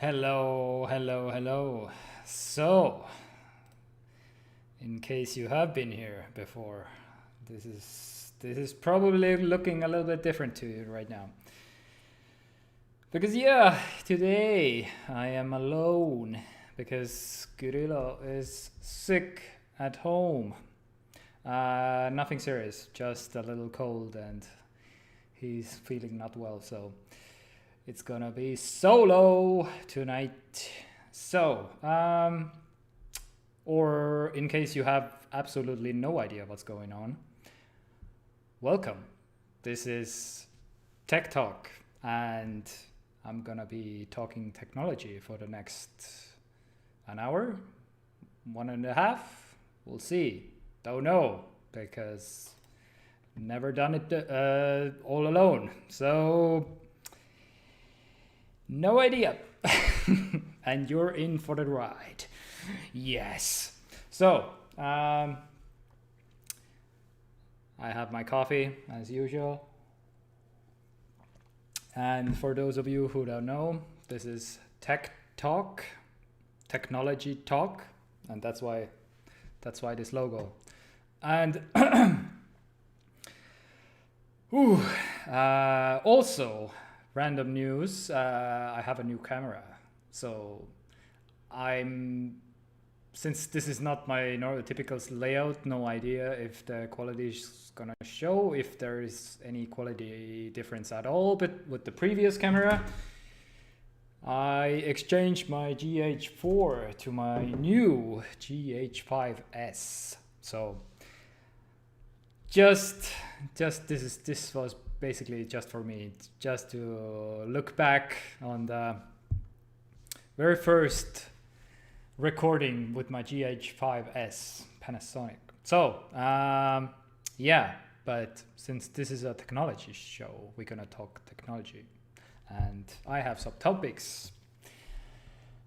Hello, hello, hello. So, in case you have been here before, this is probably looking a little bit different to you right now. Because today I am alone because Kyrylo is sick at home. Nothing serious, just a little cold and he's feeling not well, so it's gonna be solo tonight. So, or in case you have absolutely no idea what's going on, welcome. This is TekTok, and I'm gonna be talking technology for the next an hour, 1.5. We'll see. Don't know because never done it all alone. So no idea. And you're in for the ride. Yes. So, I have my coffee as usual. And for those of you who don't know, this is Tech Talk, Technology Talk, and that's why this logo. And also, random news, I have a new camera. So since this is not my typical layout, no idea if the quality is gonna show, if there is any quality difference at all. But with the previous camera, I exchanged my GH4 to my new GH5S. So this was basically just for me, just to look back on the very first recording with my GH5S Panasonic. So but since this is a technology show, we're gonna talk technology, and I have some topics.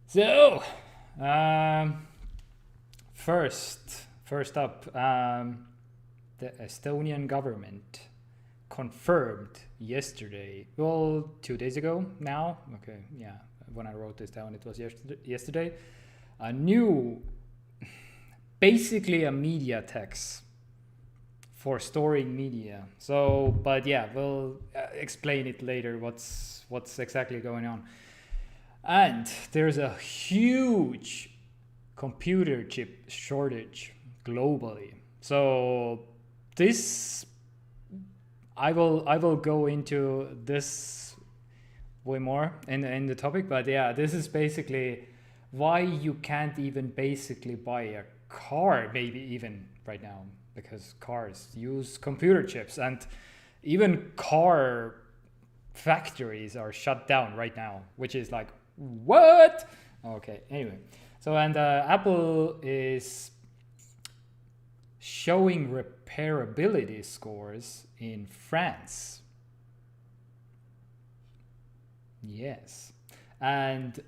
So first up, the Estonian government confirmed yesterday, 2 days ago now, okay, yeah, when I wrote this down it was yesterday, a new, basically a media tax for storing media. So, but yeah, we'll explain it later what's exactly going on. And there's a huge computer chip shortage globally. So this, I will go into this way more in the topic, but yeah, this is basically why you can't even basically buy a car, maybe even right now, because cars use computer chips, and even car factories are shut down right now, which is like, what? Okay, anyway. So, and Apple is showing repairability scores in France. Yes. And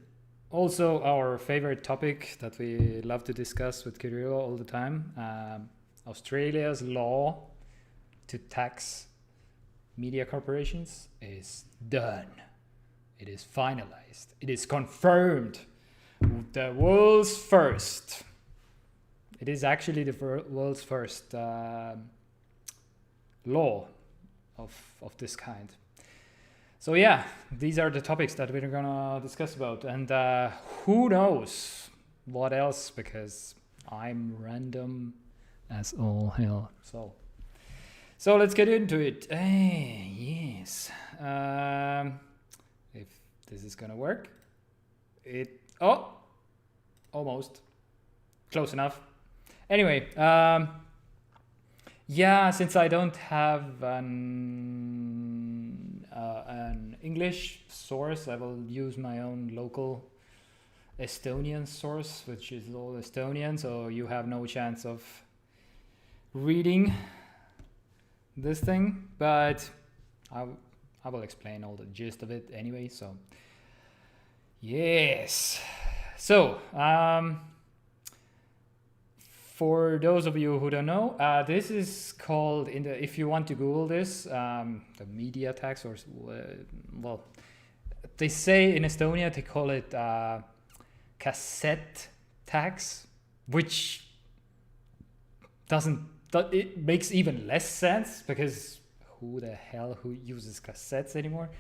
also our favorite topic that we love to discuss with Kyrylo all the time, Australia's law to tax media corporations is done. It is finalized. It is confirmed. The world's first. It is actually the world's first law of this kind. So yeah, these are the topics that we're gonna discuss about, and who knows what else, because I'm random as all hell. So let's get into it. Yes. If this is gonna work, almost close enough. Anyway, since I don't have an English source, I will use my own local Estonian source, which is all Estonian, so you have no chance of reading this thing, but I will explain all the gist of it anyway. So yes, so for those of you who don't know, this is called, if you want to Google this, the media tax, or they say in Estonia they call it cassette tax, which it makes even less sense because who the hell who uses cassettes anymore?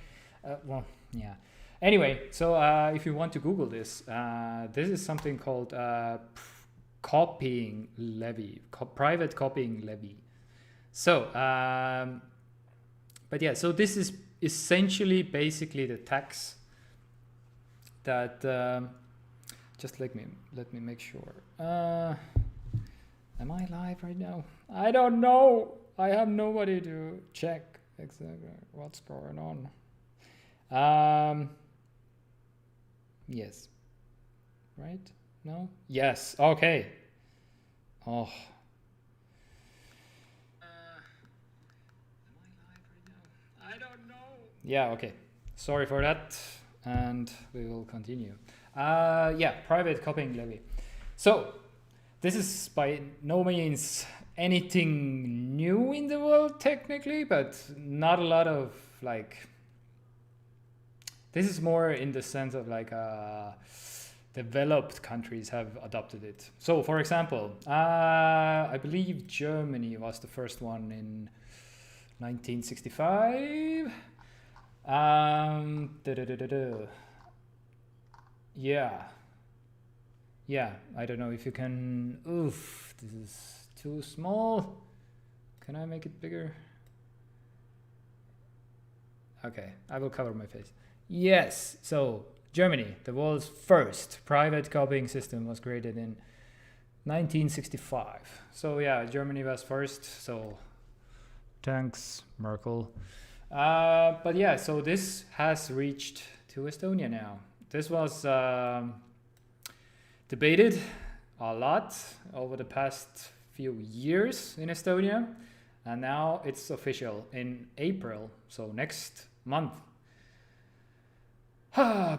Well, yeah. Anyway, so if you want to Google this, this is something called copying levy, private copying levy. So, but yeah, so this is essentially basically the tax that just let me make sure. Am I live right now? I don't know. I have nobody to check exactly what's going on. Yes. Right? No? Yes. Okay. Oh. Am I live right now? I don't know. Yeah, okay. Sorry for that. And we will continue. Yeah, private copying levy. So, this is by no means anything new in the world technically, but not a lot of like, this is more in the sense of like developed countries have adopted it. So for example, I believe Germany was the first one in 1965. Yeah, I don't know if you can. Oof, this is too small. Can I make it bigger? Okay, I will cover my face. Yes, so Germany, the world's first private copying system was created in 1965. So yeah, Germany was first, so thanks, Merkel. But yeah, so this has reached to Estonia now. This was debated a lot over the past few years in Estonia, and now it's official in April, so next month.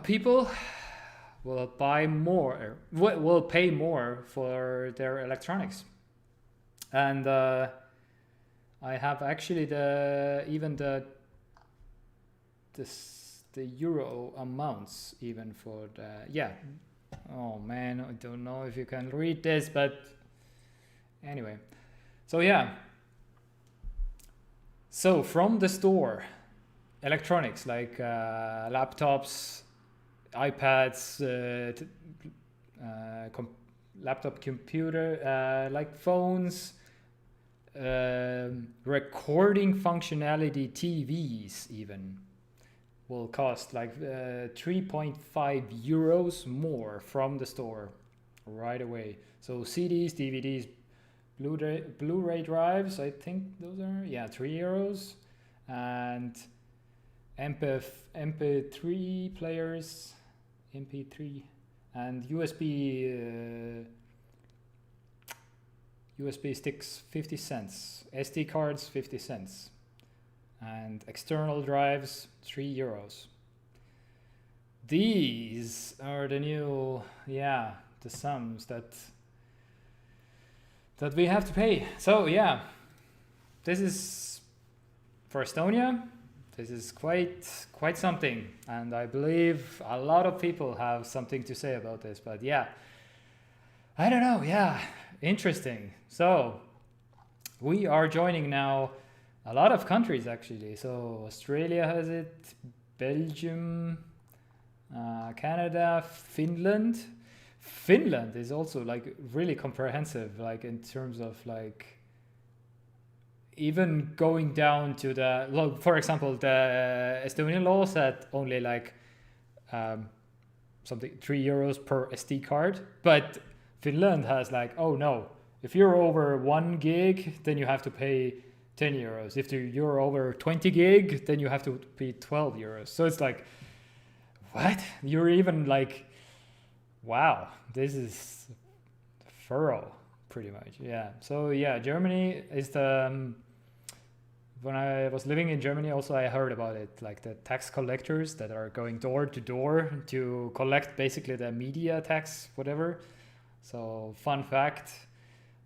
People will buy more, will pay more for their electronics, and I have actually the euro amounts even for the, yeah. Oh man, I don't know if you can read this, but anyway. So yeah. So from the store, electronics like laptops, iPads, laptop computer, like phones, recording functionality TVs even will cost like 3.5 euros more from the store right away. So CDs, DVDs, Blu-ray drives, I think those are, yeah, 3 euros. And MP3 players, MP3, and USB sticks 50 cents, SD cards 50 cents, and external drives 3 euros. These are the new, yeah, the sums that we have to pay. So yeah, this is for Estonia. This is quite something, and I believe a lot of people have something to say about this. But yeah, I don't know. Yeah, interesting. So we are joining now a lot of countries actually. So Australia has it, Belgium, Canada, Finland. Finland is also like really comprehensive, like in terms of like even going down to the, well, for example, the Estonian law said only like something 3 euros per SD card, but Finland has like, oh no, if you're over 1 gig, then you have to pay 10 euros. If you're over 20 gig, then you have to pay 12 euros. So it's like, what? You're even like, wow, this is thorough, pretty much. Yeah. So yeah, Germany is the. When I was living in Germany, also I heard about it, like the tax collectors that are going door to door to collect basically the media tax, whatever. So fun fact,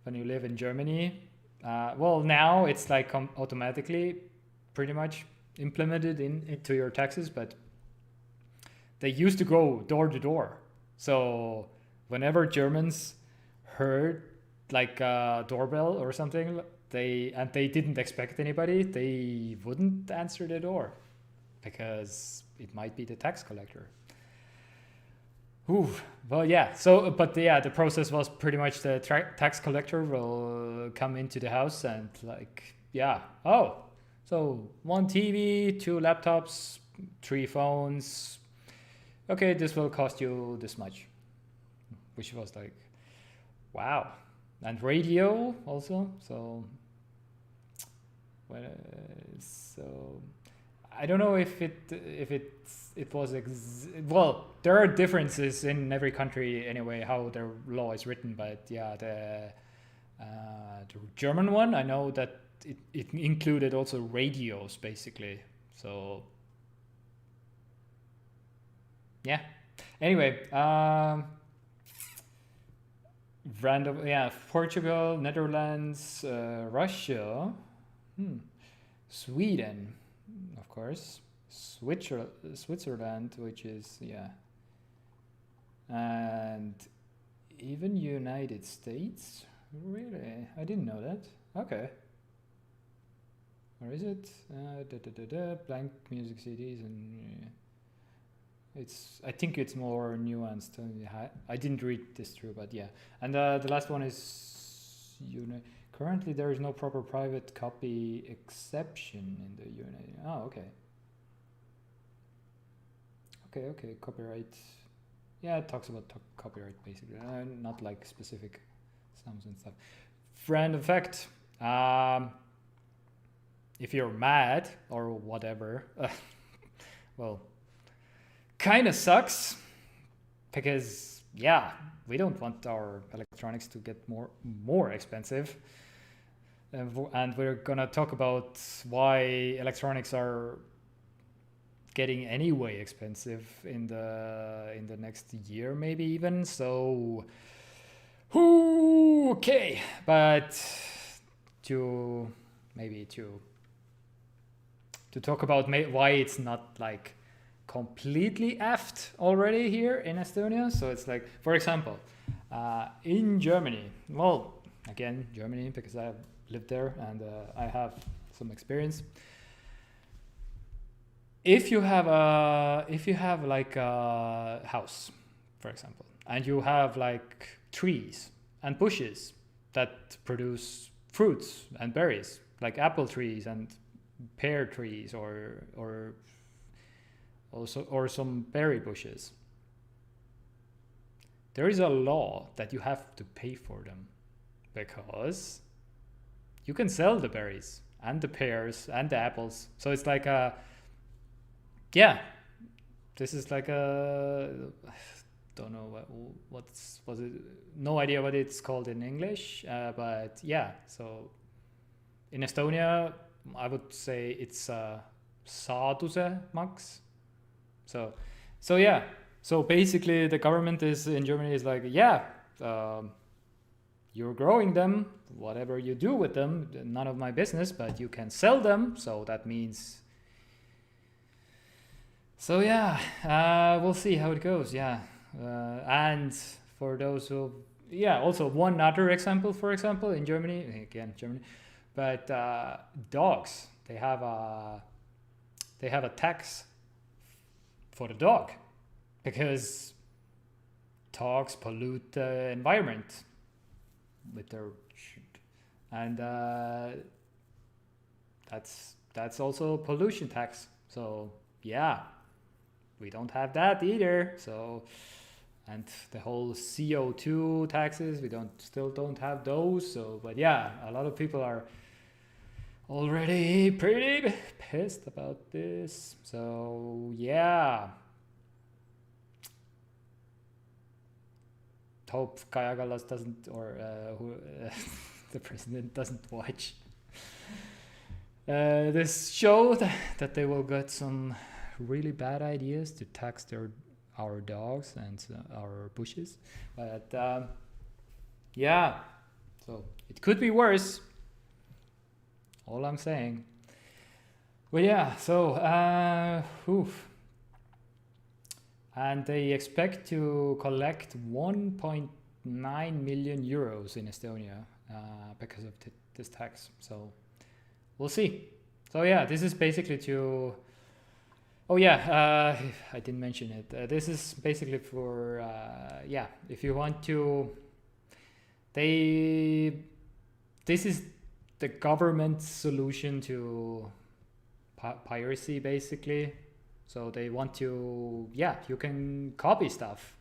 when you live in Germany, well, now it's like automatically pretty much implemented into your taxes, but they used to go door to door. So whenever Germans heard like a doorbell or something, they didn't expect anybody, they wouldn't answer the door because it might be the tax collector. Ooh, well, yeah. So, but yeah, the process was pretty much the tax collector will come into the house and like, yeah, oh, so 1 TV, 2 laptops, 3 phones. Okay, this will cost you this much, which was like, wow. And radio also. So, so I don't know if it was well, there are differences in every country anyway how their law is written, but yeah, the German one, I know that it included also radios basically. So yeah. Anyway, random, yeah, Portugal, Netherlands, Russia, Sweden, of course, Switzerland, which is, yeah, and even United States. Really, I didn't know that. Okay, where is it? Blank music CDs, and it's, I think it's more nuanced. I didn't read this through, but yeah. And the last one is currently there is no proper private copy exception in the United. Oh, okay. Okay, copyright. Yeah, it talks about copyright basically, not like specific sounds and stuff. Random fact. If you're mad or whatever, well, kind of sucks because yeah, we don't want our electronics to get more expensive, and we're gonna talk about why electronics are getting anyway expensive in the next year, maybe even. So okay, but to talk about why it's not like completely effed already here in Estonia. So it's like, for example, in Germany, well, again, Germany, because I have lived there and I have some experience. If you have like a house, for example, and you have like trees and bushes that produce fruits and berries, like apple trees and pear trees, or some berry bushes, there is a law that you have to pay for them because you can sell the berries and the pears and the apples. So it's like a, yeah, this is like a, don't know was it, no idea what it's called in English, but yeah, so in Estonia I would say it's saadusemaks. So yeah, so basically the government is in Germany is like, yeah, you're growing them, whatever you do with them, none of my business, but you can sell them. So that means, so yeah, we'll see how it goes. Yeah, and for those who, yeah, also one other example, for example, in Germany, again Germany, but dogs, they have a tax for the dog because dogs pollute the environment with their shit. And that's also pollution tax. So yeah, we don't have that either. So, and the whole CO2 taxes, we still don't have those. So, but yeah, a lot of people are already pretty pissed about this. So yeah, hope Kyrylo doesn't, or the president doesn't watch this show, that they will get some really bad ideas to tax our dogs and our bushes. But yeah, so it could be worse. All I'm saying. But yeah, so and they expect to collect 1.9 million euros in Estonia because of this tax. So we'll see. So yeah, this is basically to. Oh yeah, I didn't mention it. This is basically for yeah, if you want to. This is the government's solution to piracy, basically. So they want to, yeah, you can copy stuff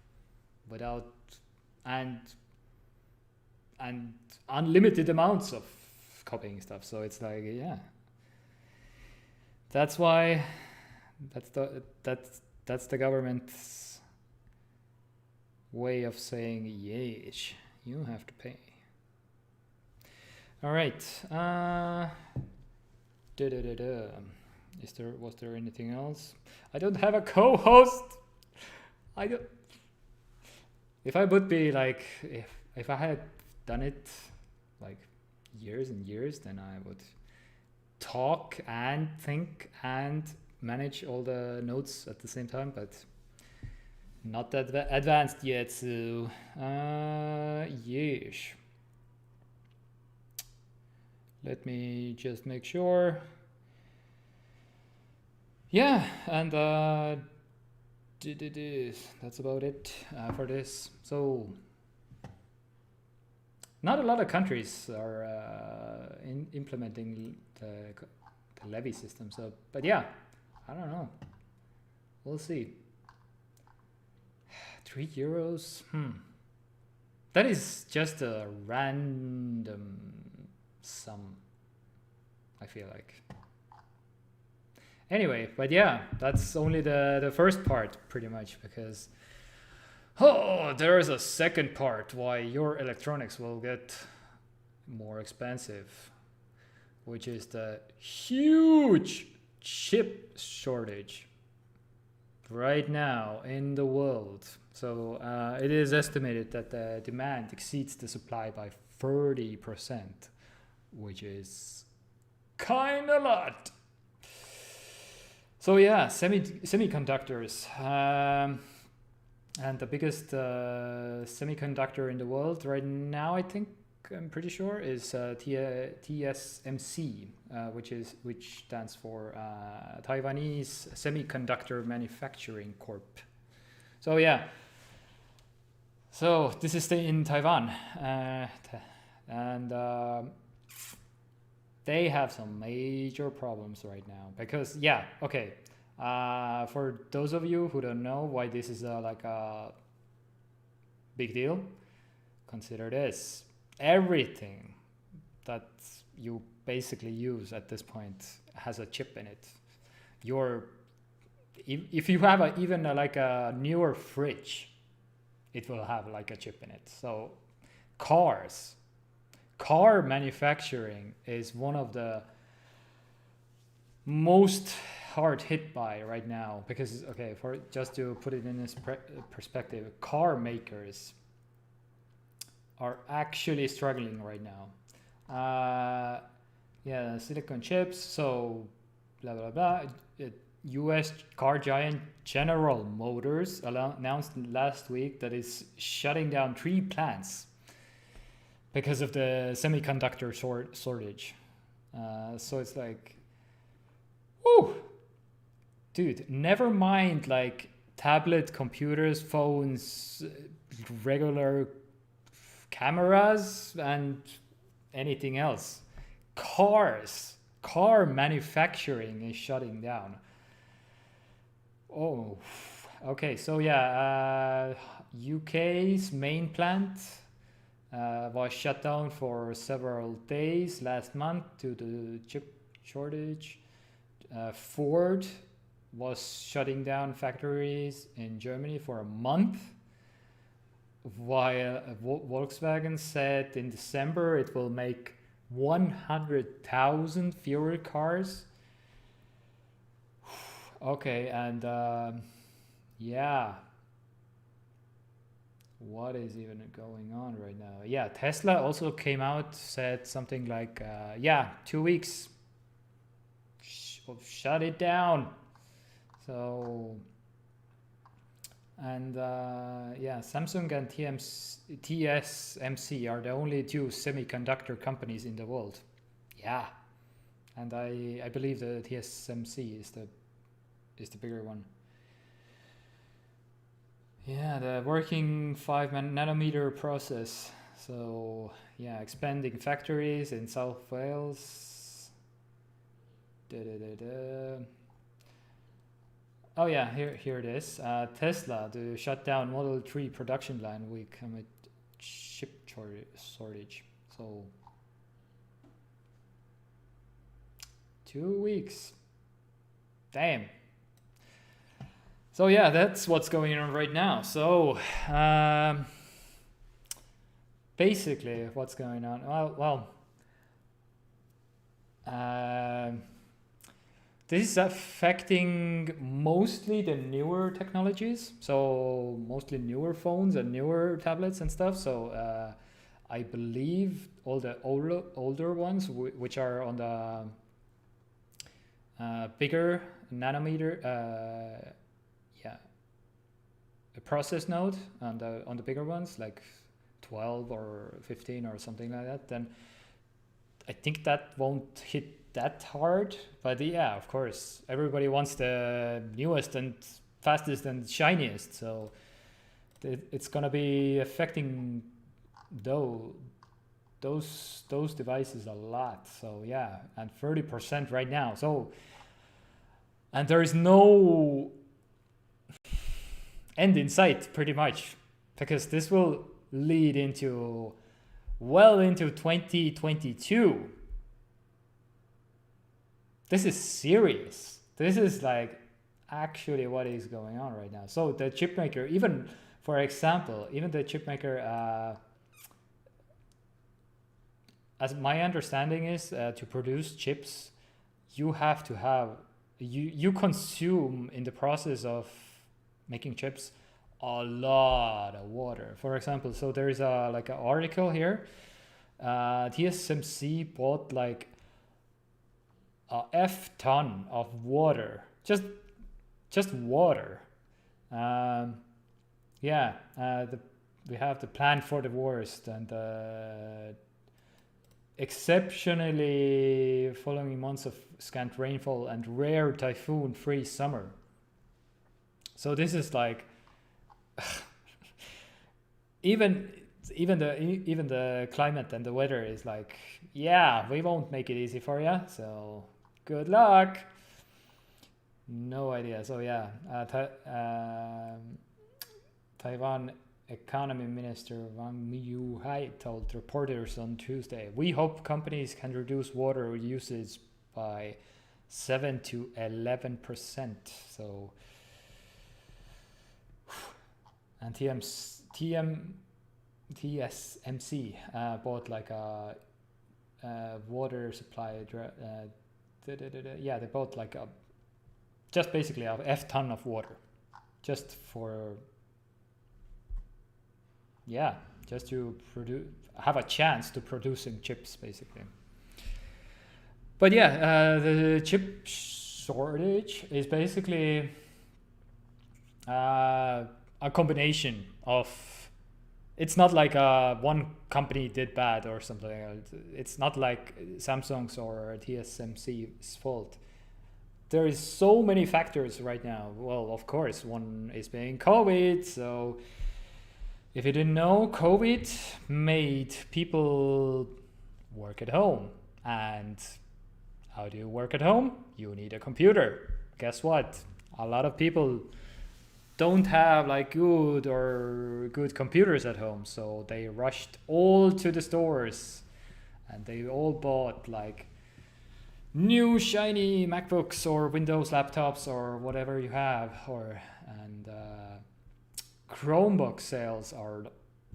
without and unlimited amounts of copying stuff. So it's like, yeah, that's why that's the government's way of saying, yes, you have to pay. All right. Was there anything else? I don't have a co-host. If I would be like, if I had done it like years and years, then I would talk and think and manage all the notes at the same time, but not that advanced yet. So yes. Let me just make sure. Yeah, and that's about it for this. So not a lot of countries are implementing the levy system. So, but yeah, I don't know. We'll see. €3. That is just a random sum, I feel like. Anyway, but yeah, that's only the first part, pretty much, because there is a second part why your electronics will get more expensive, which is the huge chip shortage right now in the world. So it is estimated that the demand exceeds the supply by 30%, which is kind of a lot. So yeah, semiconductors, and the biggest semiconductor in the world right now, I'm pretty sure, is TSMC, which stands for Taiwanese Semiconductor Manufacturing Corp. So yeah, so this is in Taiwan, and they have some major problems right now because, yeah, okay. For those of you who don't know why this is like a big deal, consider this. Everything that you basically use at this point has a chip in it. If you have even like a newer fridge, it will have like a chip in it. So car manufacturing is one of the most hard hit by right now because, okay, for just to put it in this perspective, car makers are actually struggling right now. Yeah, silicon chips, so blah blah blah. US car giant General Motors announced last week that it's shutting down 3 plants because of the semiconductor shortage. So it's like, whoo, dude, never mind like tablet, computers, phones, regular cameras, and anything else. Car manufacturing is shutting down. Oh, okay. So yeah, UK's main plant was shut down for several days last month due to the chip shortage. Ford was shutting down factories in Germany for a month, while Volkswagen said in December it will make 100,000 fewer cars. Okay, and yeah, what is even going on right now? Yeah, Tesla also came out, said something like, 2 weeks, shut it down. So And yeah, Samsung and TSMC are the only two semiconductor companies in the world. Yeah, and I believe the TSMC is the bigger one. Yeah, the working 5 nanometer process. So yeah, expanding factories in South Wales. Oh yeah, here it is. Tesla to shut down Model 3 production line week amid chip shortage. So 2 weeks. Damn. So yeah, that's what's going on right now. So basically, what's going on? This is affecting mostly the newer technologies. So mostly newer phones and newer tablets and stuff. So I believe all the older ones, which are on the bigger nanometer. A process node on the bigger ones, like 12 or 15 or something like that, then I think that won't hit that hard. But yeah, of course, everybody wants the newest and fastest and shiniest, so it's gonna be affecting those devices a lot. So yeah, and 30% right now. So, and there is no end in sight, pretty much, because this will lead into 2022. This is serious. This is like actually what is going on right now. So the chip maker, even for example, even the chip maker, as my understanding is, to produce chips, you have to have you consume in the process of making chips a lot of water. For example, so there is like an article here. TSMC bought like a ton of water, just water. We have the plan for the worst, and exceptionally following months of scant rainfall and rare typhoon-free summer. So this is like even the climate and the weather is like, yeah, we won't make it easy for you. So good luck. No idea. So yeah, Taiwan Economy Minister Wang Miyuhai told reporters on Tuesday, "We hope companies can reduce water usage by 7 to 11%." So. And TSMC bought like a water supply. They bought like just basically a ton of water, just for just to have a chance to producing chips, basically. But yeah, the chip shortage is basically a combination of, it's not like one company did bad or something. It's not like Samsung's or TSMC's fault. There is so many factors right now. Well, of course, one is being COVID. So if you didn't know, COVID made people work at home. And how do you work at home? You need a computer. Guess what? A lot of people don't have like good computers at home, so they rushed all to the stores and they all bought like new shiny MacBooks or Windows laptops or whatever you have, and Chromebook sales are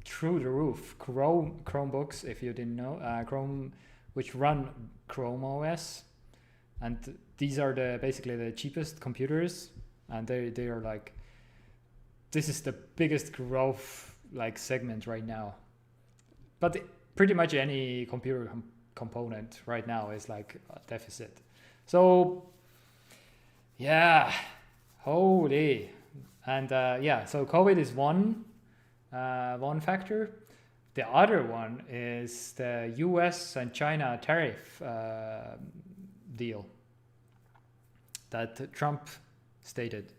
through the roof. Chromebooks, if you didn't know, Chrome, which run Chrome OS, and these are basically the cheapest computers, and they are like, this is the biggest growth like segment right now. But pretty much any computer component right now is like a deficit. So yeah, holy, And yeah, so COVID is one factor. The other one is the U.S. and China tariff deal that Trump stated.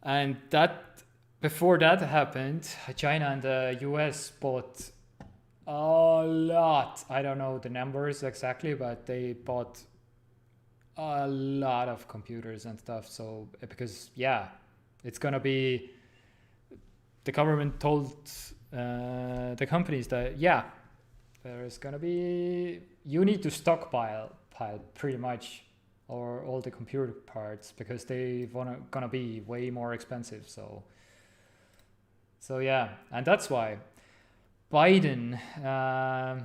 And that before that happened, China and the U.S. bought a lot. I don't know the numbers exactly, but they bought a lot of computers and stuff. So because it's gonna be, the government told the companies that there's gonna be, you need to stockpile pretty much, or all the computer parts, because they gonna be way more expensive. So yeah, and that's why Biden, I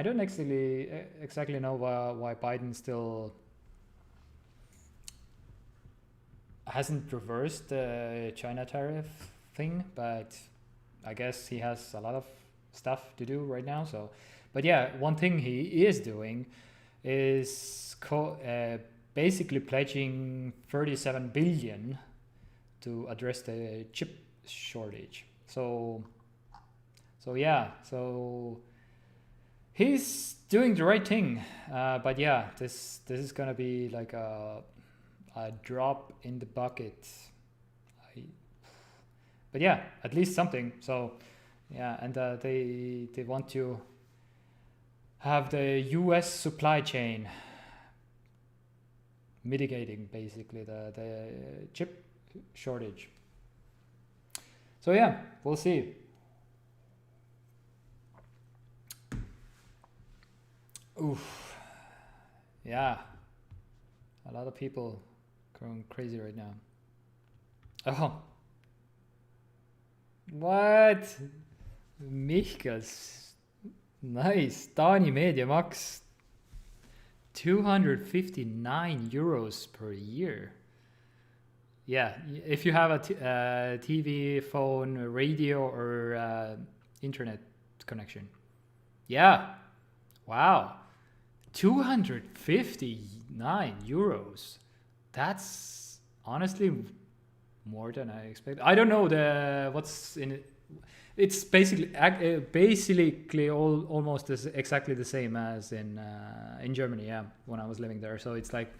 don't exactly know why Biden still hasn't reversed the China tariff thing, but I guess he has a lot of stuff to do right now. So, but yeah, one thing he is doing is basically pledging 37 billion to address the chip shortage. So he's doing the right thing. But yeah, this is gonna be like a drop in the bucket. But yeah, at least something. So yeah, and they want to have the U.S. supply chain mitigating basically the chip shortage. So yeah, we'll see. Oof. Yeah. A lot of people going crazy right now. Oh. What? Mihkas. Nice. Taani meediamaks. 259 euros per year. Yeah, if you have a TV, phone, radio, or internet connection. Yeah. Wow. 259 euros. That's honestly more than I expected. I don't know what's in it. It's basically almost exactly the same as in Germany. Yeah, when I was living there. So it's like,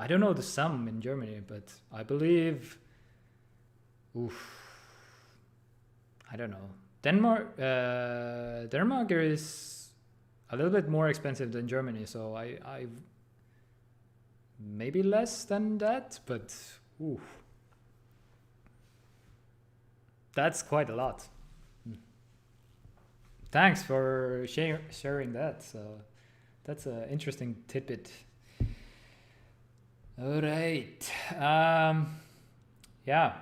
I don't know the sum in Germany, but I believe, I don't know. Denmark is a little bit more expensive than Germany, so I maybe less than that, but that's quite a lot. Thanks for sharing that. So that's an interesting tidbit. All right. Yeah.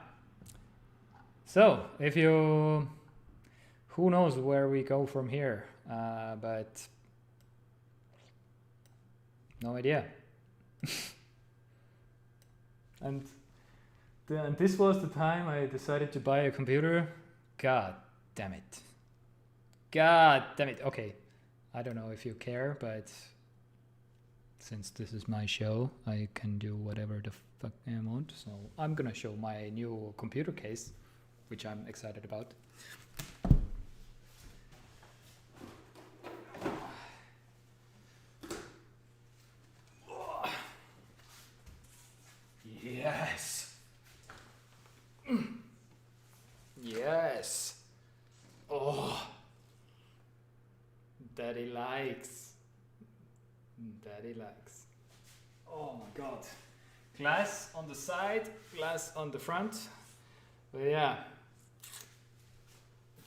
So who knows where we go from here? But no idea. And this was the time I decided to buy a computer. God damn it. Okay. I don't know if you care, but since this is my show, I can do whatever the fuck I want. So I'm gonna show my new computer case, which I'm excited about. Yes. Yes. Oh. Daddy likes. Oh my god. Glass on the side, glass on the front. But yeah.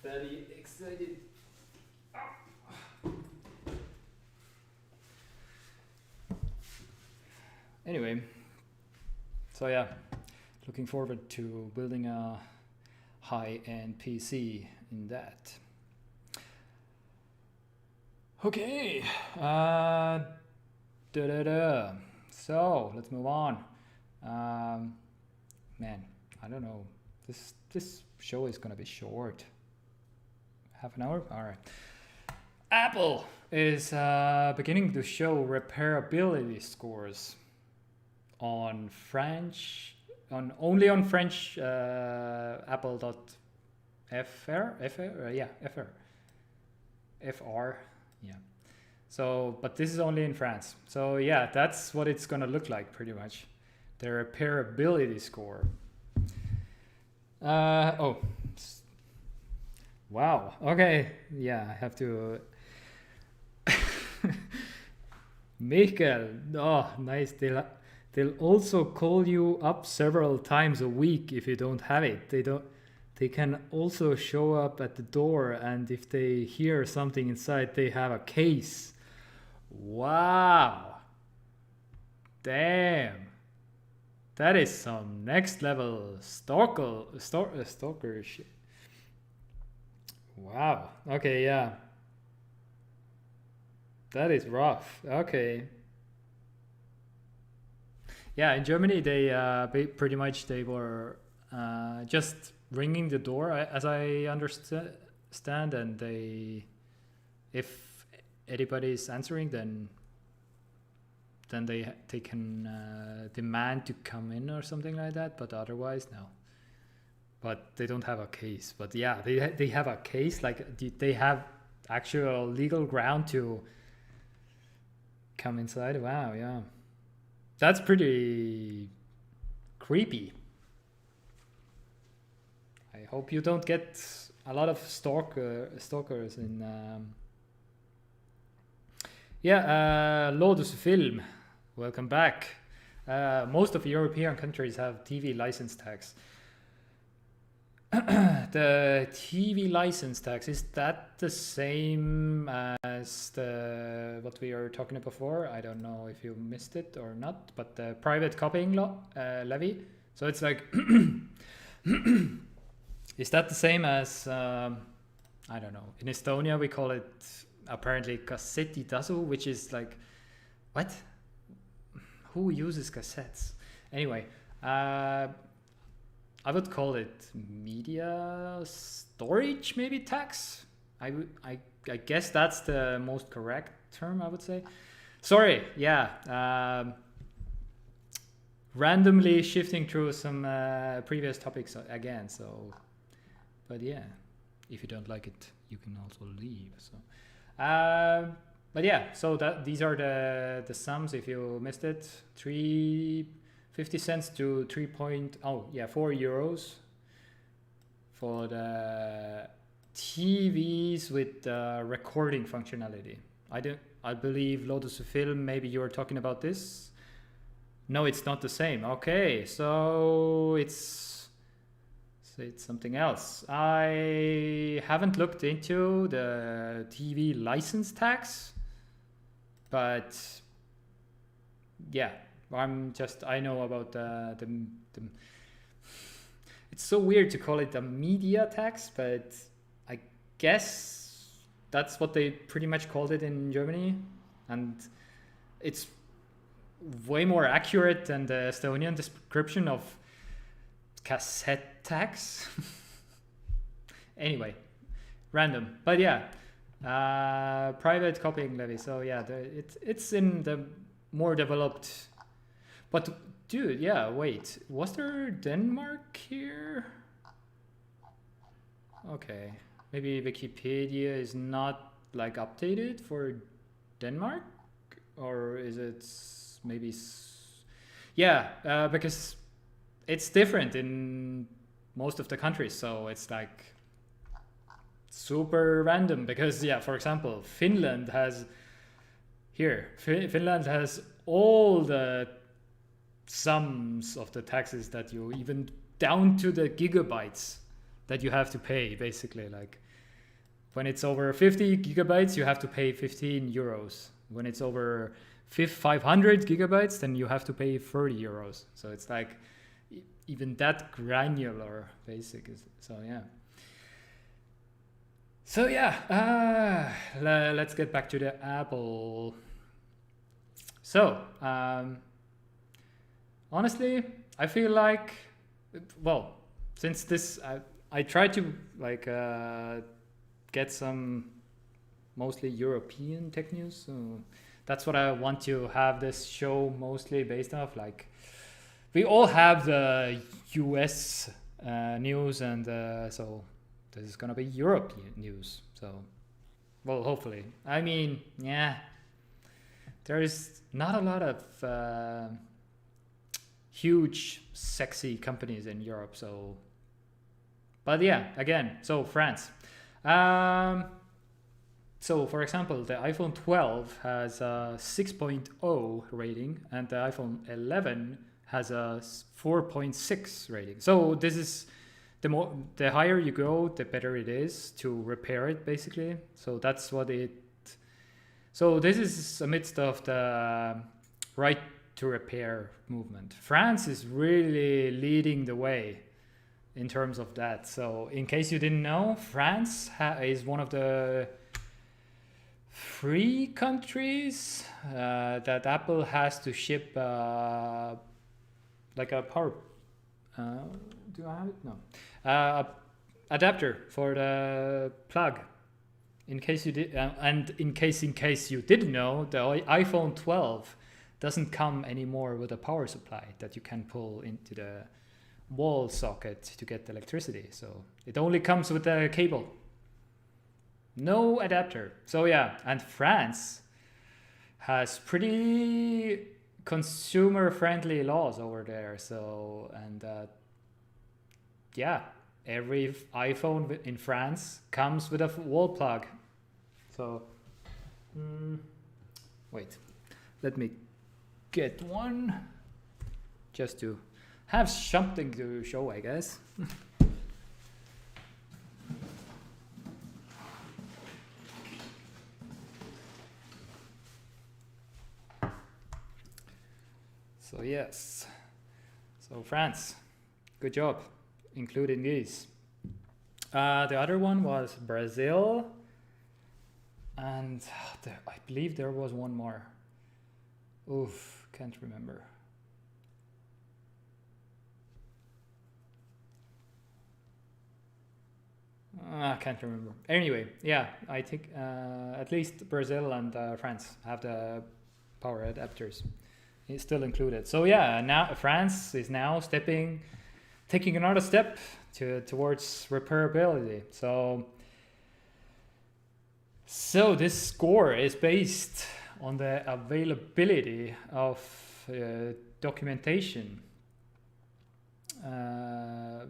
Daddy excited. Anyway. So yeah, looking forward to building a high-end PC in that. Okay. So let's move on. Man, I don't know. This show is gonna be short. Half an hour? All right. Apple is beginning to show repairability scores. on French, only on French Apple.fr, FR, yeah. So, but this is only in France. So yeah, that's what it's gonna look like pretty much. The repairability score. Oh, wow. Okay, yeah, I have to. Michael, oh, nice. They'll also call you up several times a week if you don't have it. They can also show up at the door, and if they hear something inside, they have a case. Wow. Damn. That is some next level stalker shit. Wow. Okay, yeah. That is rough. Okay. Yeah, in Germany, they pretty much they were just ringing the door, as I understand, and if anybody is answering, then they can demand to come in or something like that. But otherwise, no. But they don't have a case. But yeah, they have a case. Like they have actual legal ground to come inside. Wow, yeah, that's pretty creepy. I hope you don't get a lot of stalkers in. Loodusfilm, welcome back. Most of European countries have TV license tax. The TV license tax, is that the same as what we were talking about before? I don't know if you missed it or not, but the private copying levy. So it's like, is that the same as, I don't know, in Estonia we call it apparently kassetitasu, which is like, what? Who uses cassettes? Anyway, I would call it media storage, maybe tax. I guess that's the most correct term, I would say. Sorry, yeah. Randomly shifting through some previous topics again. So, but yeah, if you don't like it, you can also leave. So, but yeah, so these are the sums. If you missed it, 3.50 cents to 4 euros for the TVs with recording functionality. I believe Lotus Film, maybe you're talking about this. No, it's not the same. Okay, so it's something else. I haven't looked into the TV license tax, but yeah, I know about the it's so weird to call it a media tax, but I guess that's what they pretty much called it in Germany, and it's way more accurate than the Estonian description of cassette tax. Anyway, random, but yeah, private copying levy. So yeah, it's in the more developed. But dude, yeah, wait, was there Denmark here? Okay, maybe Wikipedia is not like updated for Denmark, or is it maybe? Yeah, because it's different in most of the countries, so it's like super random. Because yeah, for example, Finland has all the sums of the taxes that you even down to the gigabytes that you have to pay, basically. Like when it's over 50 gigabytes, you have to pay 15 euros. When it's over 500 gigabytes, then you have to pay 30 euros. So it's like even that granular basic. So yeah, let's get back to the Apple. So honestly, I feel like, well, since this, I try to like get some mostly European tech news. So that's what I want to have this show mostly based off. Like, we all have the US news, and so this is gonna be Europe news. So, well, hopefully. I mean, yeah, there's not a lot of huge, sexy companies in Europe. So, but yeah, again, so France. So, for example, the iPhone 12 has a 6.0 rating, and the iPhone 11 has a 4.6 rating. So this is the higher you go, the better it is to repair it, basically. So that's what it. So this is amidst of the right to repair movement. France is really leading the way in terms of that. So in case you didn't know, France is one of the 3 countries that Apple has to ship like a power. Do I have it? No. Adapter for the plug. In case you did, and in case you didn't know, the iPhone 12 doesn't come anymore with a power supply that you can pull into the wall socket to get the electricity. So it only comes with a cable. No adapter. So yeah, and France has pretty consumer-friendly laws over there. So, and yeah, every iPhone in France comes with a wall plug. So, wait, let me get one just to have something to show, I guess. So yes, so France, good job, including these. The other one was Brazil, and I believe there was one more. Oof, can't remember. I can't remember. Anyway, yeah, I think at least Brazil and France have the power adapters. It's still included. So yeah, now France is now taking another step towards repairability. So this score is based on the availability of documentation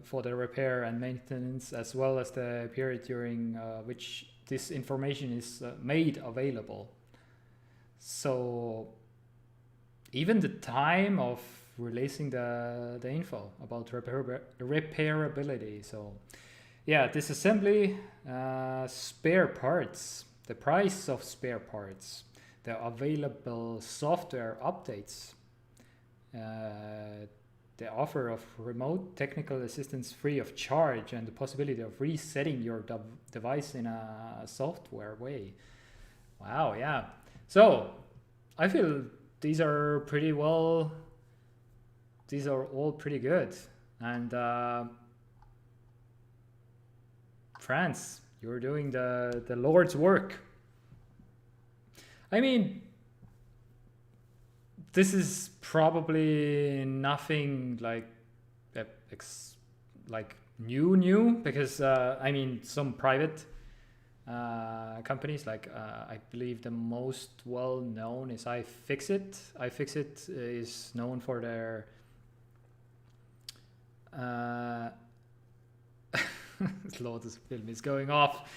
for the repair and maintenance, as well as the period during which this information is made available. So even the time of releasing the info about repairability. So yeah, disassembly, spare parts, the price of spare parts, the available software updates, the offer of remote technical assistance free of charge, and the possibility of resetting your device in a software way. Wow, yeah. So I feel these are all pretty good. And France, you're doing the Lord's work. I mean, this is probably nothing like new, because I mean, some private companies, like I believe the most well known is iFixit. iFixit is known for their Lotus film is going off.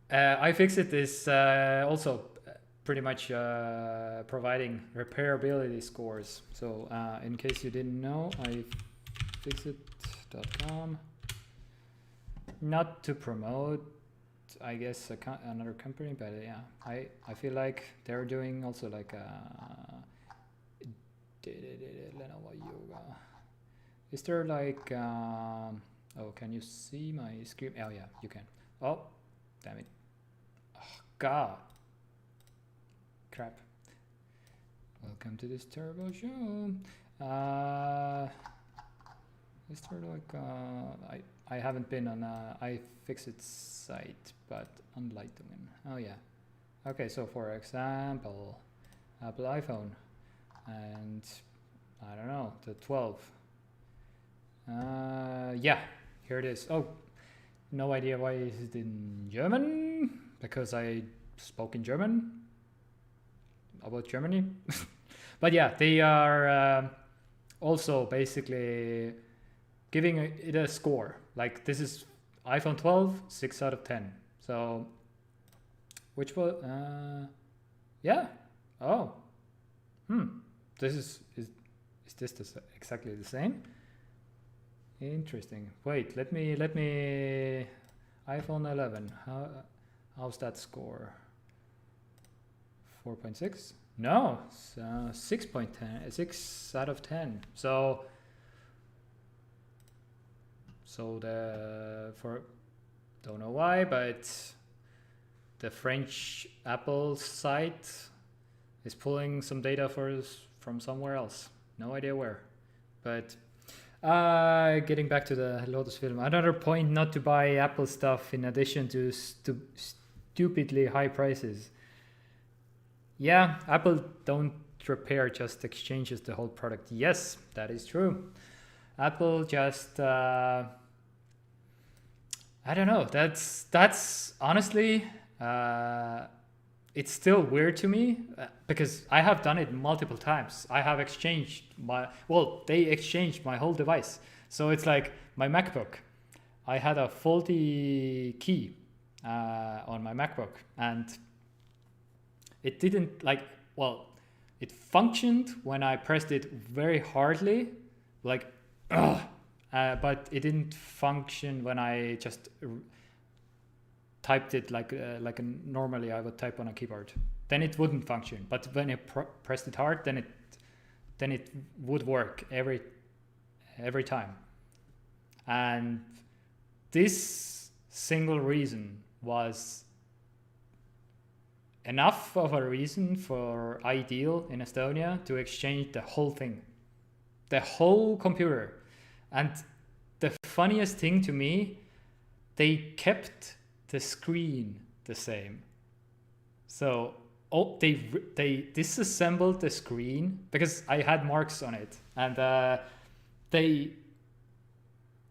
iFixit is also pretty much providing repairability scores. So in case you didn't know, ifixit.com. Not to promote, I guess, another company, but yeah, I feel like they're doing also like Lenovo Yoga. Is there like oh, can you see my screen? Oh yeah, you can. Oh, damn it. Oh god, crap. Welcome to this terrible show. Is there like I haven't been on iFixit site, but on Lightungen. Oh yeah, Okay, so for example, Apple iPhone, and I don't know, the 12. Yeah, here it is. Oh, no idea why it's in German, because I spoke in German about Germany. But yeah, they are also basically giving it a score. Like this is iPhone 12, 6 out of 10. So, which was, yeah. Oh, this is this exactly the same? Interesting. Wait, let me iPhone 11. How's that score? 4.6? No, 6.10. 6 out of 10. So don't know why, but the French Apple site is pulling some data from somewhere else. No idea where, but. Getting back to the Lotus film, another point not to buy Apple stuff in addition to stupidly high prices. Yeah, Apple don't repair, just exchanges the whole product. Yes, that is true. Apple just I don't know. That's honestly it's still weird to me because I have done it multiple times. I have exchanged they exchanged my whole device. So it's like my MacBook. I had a faulty key on my MacBook, and it didn't it functioned when I pressed it very hardly, but it didn't function when I just typed it like normally I would type on a keyboard. Then it wouldn't function. But when I pressed it hard, then it would work every time. And this single reason was enough of a reason for Ideal in Estonia to exchange the whole thing, the whole computer. And the funniest thing to me, they kept the screen the same. So they disassembled the screen because I had marks on it, and they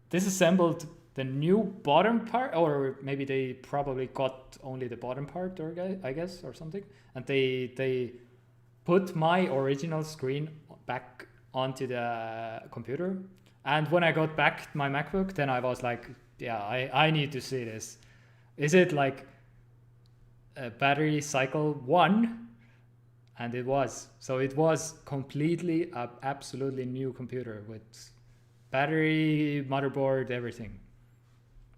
disassembled the new bottom part, or maybe they probably got only the bottom part, or I guess, or something, and they put my original screen back onto the computer. And when I got back my MacBook, then I was like, yeah, I need to see this. Is it like a battery cycle 1? And it was. So it was completely absolutely new computer with battery, motherboard, everything.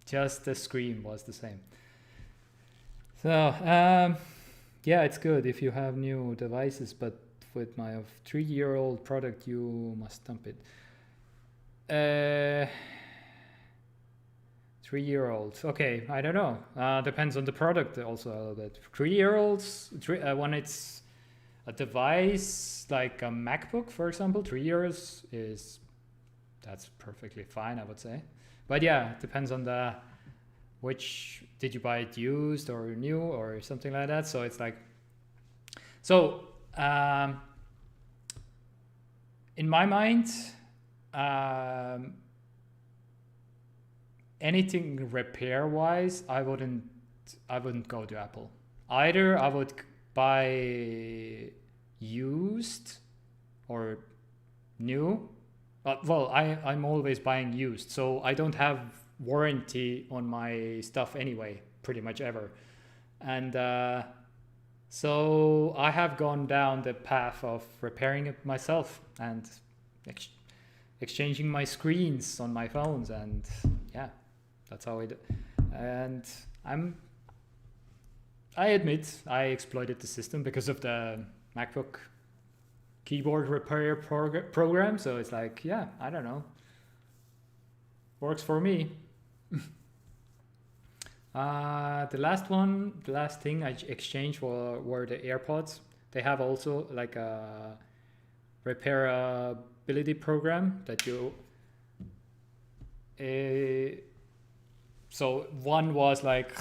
Just the screen was the same. So yeah, it's good if you have new devices, but with my 3-year-old product, you must dump it. 3-year-olds. Okay, I don't know. Depends on the product also a little bit. 3-year-olds, when it's a device like a MacBook, for example, 3 years that's perfectly fine, I would say. But yeah, it depends on which, did you buy it used or new or something like that? So it's like, in my mind, anything repair wise, I wouldn't go to Apple. Either I would buy used or new. I'm always buying used, so I don't have warranty on my stuff anyway, pretty much ever. And so I have gone down the path of repairing it myself and exchanging my screens on my phones, and yeah, that's how it. And I admit I exploited the system because of the MacBook keyboard repair program. So it's like, yeah, I don't know, works for me. The last thing I exchanged were the AirPods. They have also like a repairability program that you so one was like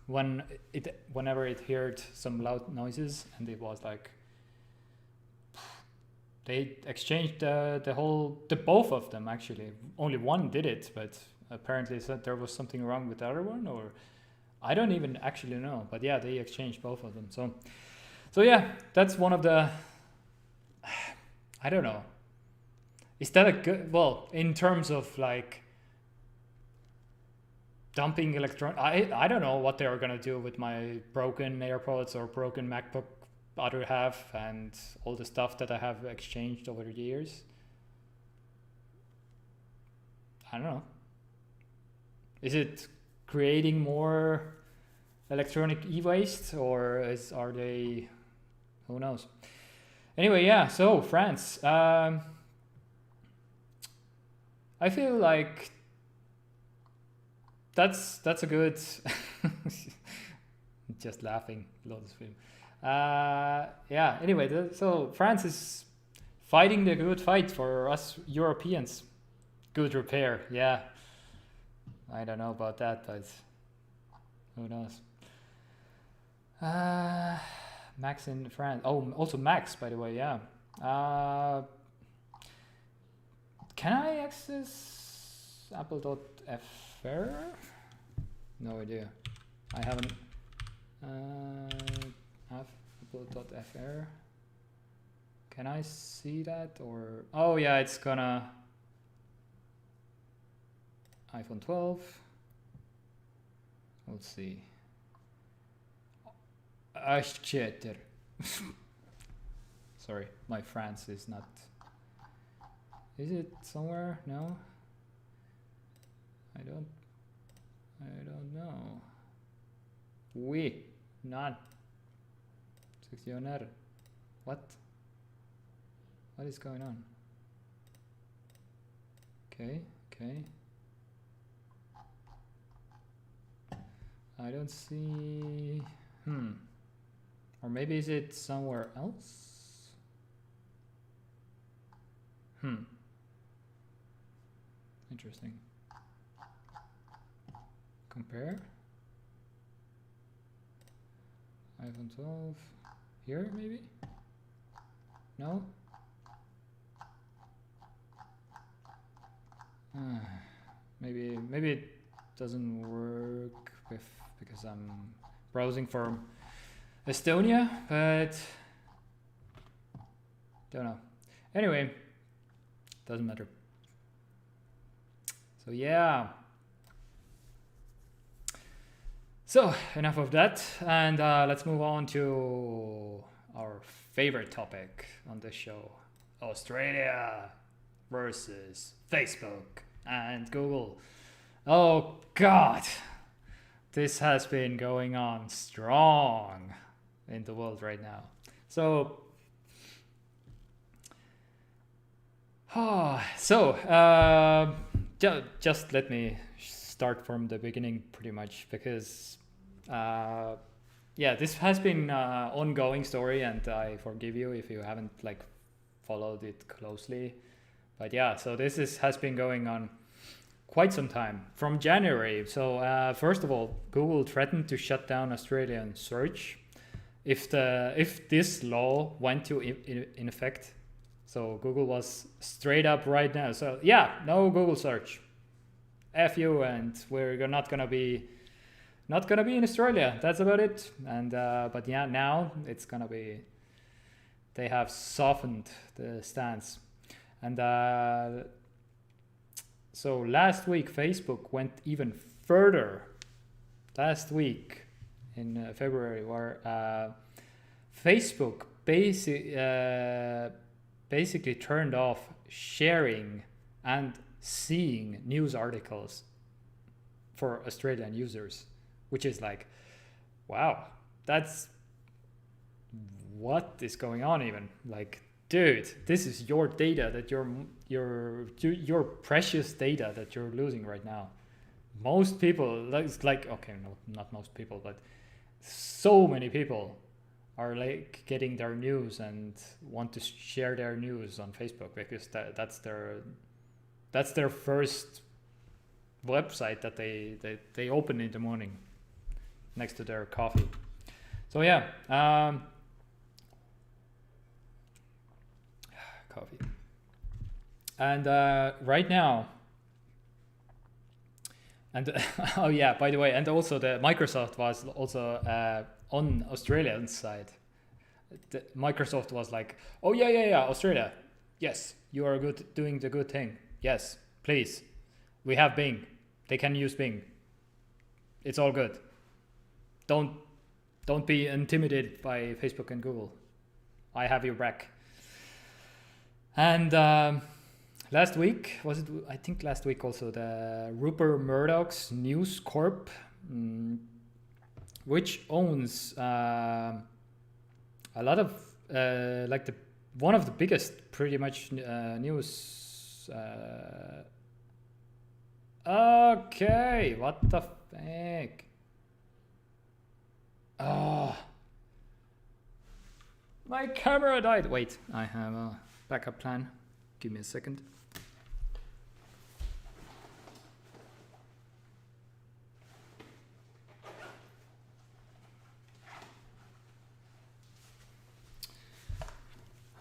whenever it heard some loud noises, and it was like they exchanged the both of them actually. Only one did it, but apparently said there was something wrong with the other one, or I don't even actually know. But yeah, they exchanged both of them. So yeah, that's one of the. I don't know. Is that a good? Well, in terms of like dumping I don't know what they're gonna do with my broken AirPods or broken MacBook other half and all the stuff that I have exchanged over the years. I don't know. Is it creating more electronic e-waste, or are they? Who knows? Anyway, yeah. So France. I feel like that's a good. Just laughing. Lots of film. Yeah. Anyway, so France is fighting the good fight for us Europeans. Good repair. Yeah. I don't know about that, but who knows? Max in France. Oh, also Max, by the way. Yeah. Can I access apple.fr? No idea. I haven't. Apple.fr. Can I see that, or? Oh yeah, it's gonna. iPhone 12. Let's see. Ashcheter. Sorry, my France is not. Is it somewhere? No. I don't know. Oui, not. Seccionar. What is going on? Okay. I don't see. Or maybe is it somewhere else? Interesting. Compare. iPhone 12. Here, maybe? No? Maybe it doesn't work because I'm browsing for Estonia, but don't know. Anyway, doesn't matter. So yeah. So enough of that, and let's move on to our favorite topic on this show: Australia versus Facebook and Google. Oh God, this has been going on strong in the world right now. So, just let me start from the beginning, pretty much, because this has been an ongoing story, and I forgive you if you haven't followed it closely. But yeah, so this has been going on quite some time, from January. So first of all, Google threatened to shut down Australian search if this law went to in effect. So Google was straight up right now. So yeah, no Google search. F you, and we're not gonna be in Australia. That's about it. And but yeah, now it's gonna be. They have softened the stance, and so last week Facebook went even further. Last week in February, where Facebook basically turned off sharing and seeing news articles for Australian users, which is like, wow, that's what is going on even. Like, dude, this is your data that your precious data that you're losing right now. Most people, okay, no, not most people, but so many people are getting their news and want to share their news on Facebook because that's their first website that they open in the morning. next to their coffee. So yeah, coffee. And right now, and oh yeah, by the way, and also the Microsoft was also on Australian side. Microsoft was like, oh yeah, Australia, yes, you are doing the good thing. Yes, please, we have Bing. They can use Bing. It's all good. Don't be intimidated by Facebook and Google. I have your back. And last week, was it? I think last week also, the Rupert Murdoch's News Corp, which owns a lot of like one of the biggest, pretty much news. Okay, what the heck? Oh, my camera died. Wait, I have a backup plan. Give me a second.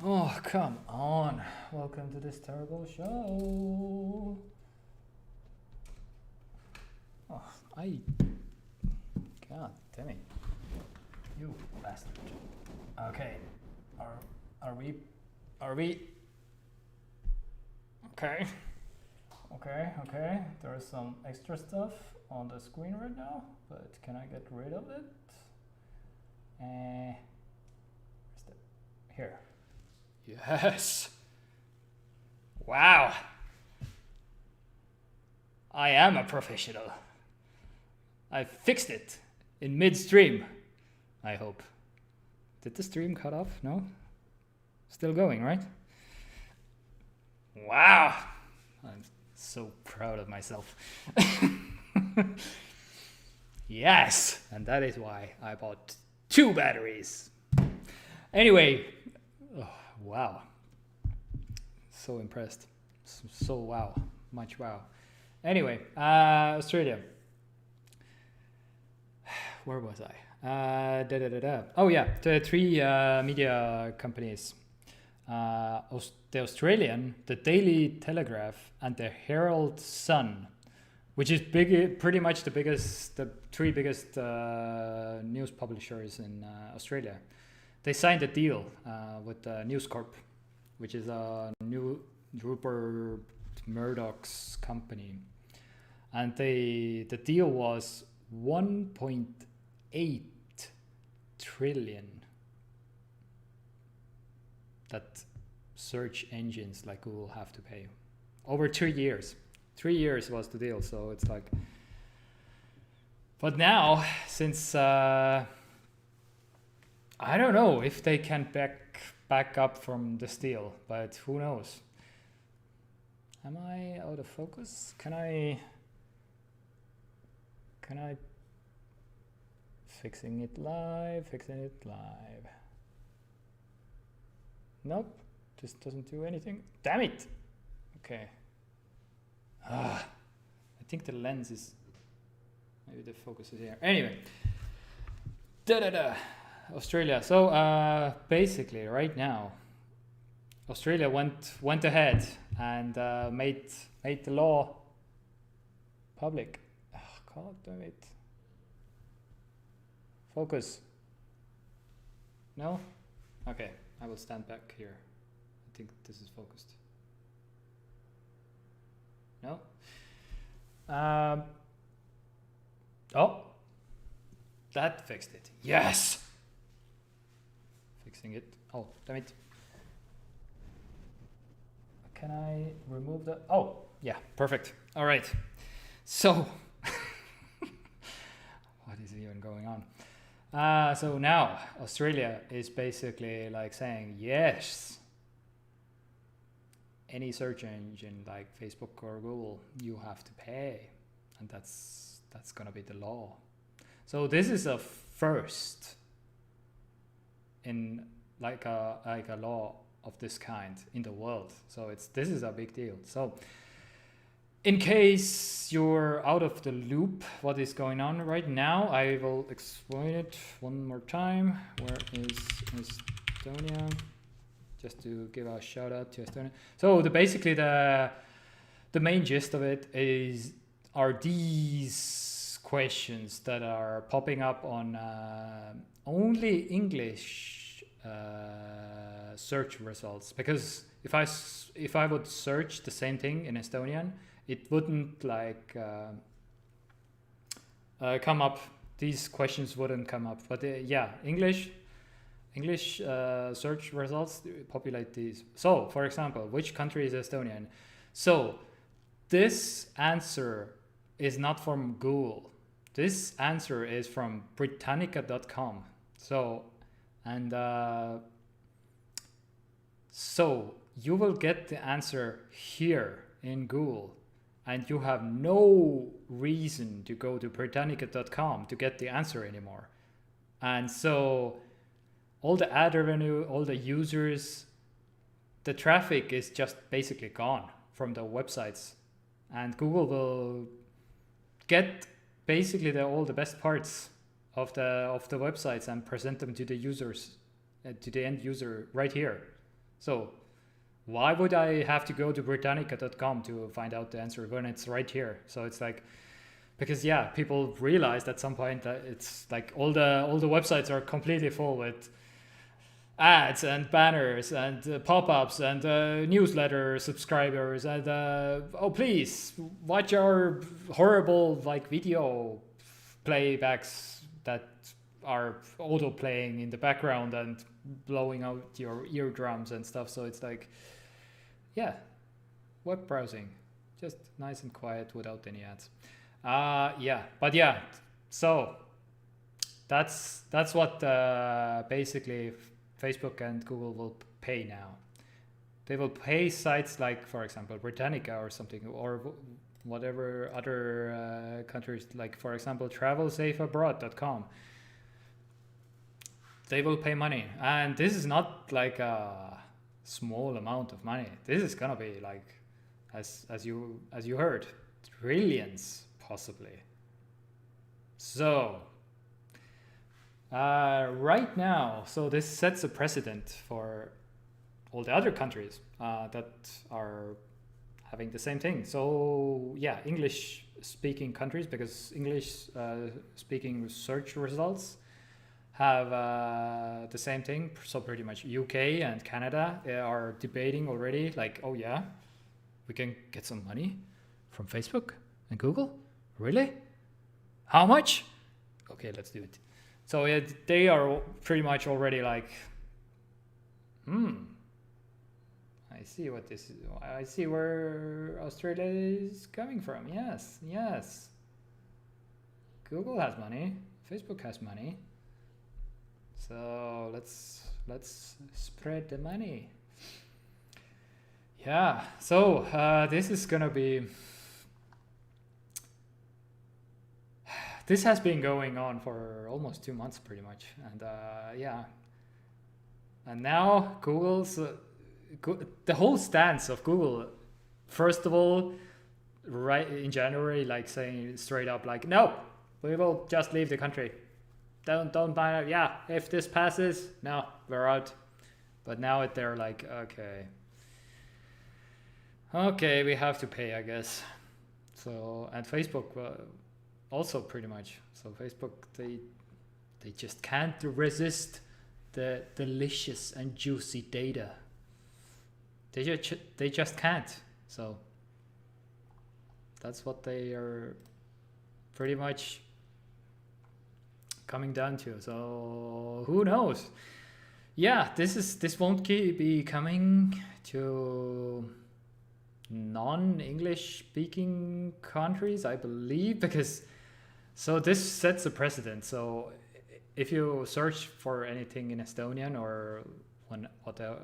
Oh, come on. Welcome to this terrible show. Oh, God damn it. You bastard. Okay. Are we? Okay. Okay. There's some extra stuff on the screen right now, but can I get rid of it? Here. Yes. Wow. I am a professional. I fixed it in midstream, I hope. Did the stream cut off? No? Still going, right? Wow. I'm so proud of myself. Yes. And that is why I bought 2 batteries. Anyway. Oh, wow. So impressed. So wow. Much wow. Anyway, Australia. Where was I? Oh yeah, the 3 media companies. The Australian, the Daily Telegraph, and the Herald Sun, which is pretty much the 3 biggest news publishers in Australia. They signed a deal with News Corp, which is a new Rupert Murdoch's company, and the deal was 1.8 trillion that search engines like Google have to pay over 3 years. 3 years was the deal, so it's like. But now, since I don't know if they can back up from this deal, but who knows? Am I out of focus? Can I fixing it live? Nope, just doesn't do anything. Damn it. Okay. I think the lens is, maybe the focus is here. Anyway. Australia. So basically right now, Australia went ahead and made the law public. Oh, God damn it. Focus. No? Okay, I will stand back here. I think this is focused. No? Oh, that fixed it. Yes! Fixing it. Oh, damn it. Can I remove the... Oh, yeah, perfect. All right. So, what is even going on? So now Australia is basically like saying, yes, any search engine like Facebook or Google, you have to pay. And that's going to be the law. So this is a first in like a law of this kind in the world. So this is a big deal. So in case you're out of the loop, what is going on right now, I will explain it one more time. Where is Estonia? Just to give a shout out to Estonia. So basically the main gist of it are these questions that are popping up on only English search results, because if I would search the same thing in Estonian, it wouldn't like come up. These questions wouldn't come up. But yeah, English search results populate these. So, for example, which country is Estonian? So, this answer is not from Google. This answer is from Britannica.com. So, and so you will get the answer here in Google, and you have no reason to go to Britannica.com to get the answer anymore. And so all the ad revenue, all the users, the traffic is just basically gone from the websites, and Google will get basically all the best parts of the websites and present them to the users, to the end user right here. So why would I have to go to Britannica.com to find out the answer when it's right here? So it's like, because yeah, people realized at some point that it's like all the websites are completely full with ads and banners and pop-ups and newsletter subscribers and oh please watch our horrible like video playbacks that are auto playing in the background and blowing out your eardrums and stuff. So it's like, yeah, web browsing, just nice and quiet without any ads. Yeah, but yeah, so that's what basically Facebook and Google will pay now. They will pay sites like, for example, Britannica or something, or whatever other countries, like for example, travelsafeabroad.com. They will pay money, and this is not like a small amount of money. This is gonna be like, as you heard, trillions possibly. So right now, so this sets a precedent for all the other countries that are having the same thing. So yeah, English speaking countries, because English speaking search results have the same thing. So pretty much UK and Canada are debating already, like, oh yeah, we can get some money from Facebook and Google? Really? How much? Okay, let's do it. So they are pretty much already like, I see what this is. I see where Australia is coming from. Yes. Google has money. Facebook has money. So let's spread the money. Yeah. So this is gonna be. This has been going on for almost 2 months, pretty much, and yeah. And now Google's the whole stance of Google. First of all, right in January, like saying straight up, like, no, we will just leave the country. Don't buy it. Yeah, if this passes, no, we're out. But now they're like, okay, we have to pay, I guess. So, and Facebook also pretty much. So Facebook, they just can't resist the delicious and juicy data. They just can't. So that's what they are pretty much coming down to. So who knows? Yeah, this won't be coming to non-English speaking countries, I believe, because so this sets a precedent. So if you search for anything in Estonian or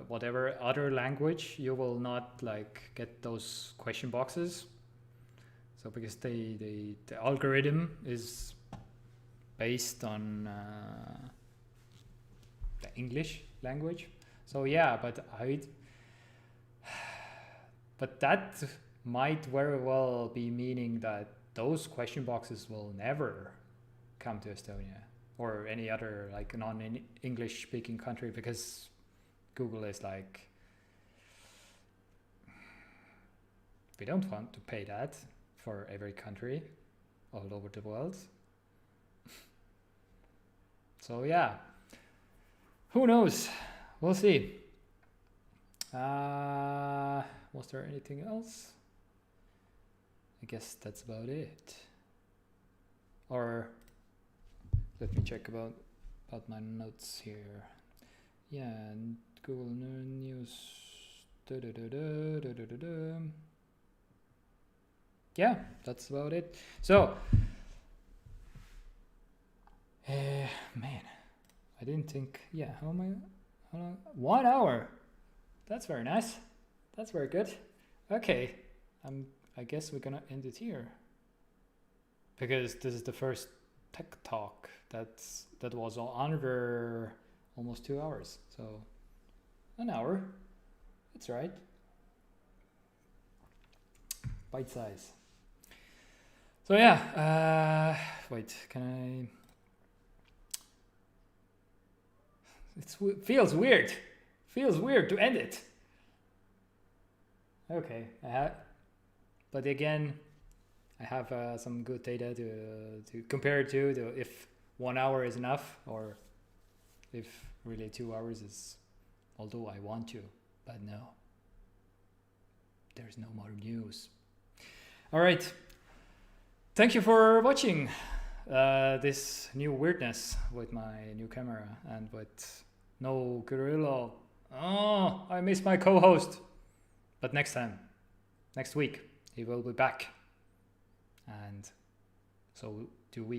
whatever other language, you will not like get those question boxes. So because the algorithm is based on the English language. So yeah, but that might very well be meaning that those question boxes will never come to Estonia or any other like non-English speaking country, because Google is like, we don't want to pay that for every country all over the world. So yeah, who knows? We'll see. Was there anything else? I guess that's about it. Or let me check about my notes here. Yeah, and Google News. Yeah, that's about it. So, man, I didn't think. Yeah, how long? 1 hour. That's very nice. That's very good. Okay, I guess we're gonna end it here, because this is the first TekTok that was under almost 2 hours. So 1 hour, that's right. Bite size. So yeah, wait, can I? It feels weird. Feels weird to end it. Okay, but again, I have some good data to compare it to if 1 hour is enough, or if really 2 hours is, although I want to, but no, there's no more news. All right, thank you for watching this new weirdness with my new camera and with no Kyrylo. Oh, I miss my co-host. But next time, next week, he will be back. And so do we.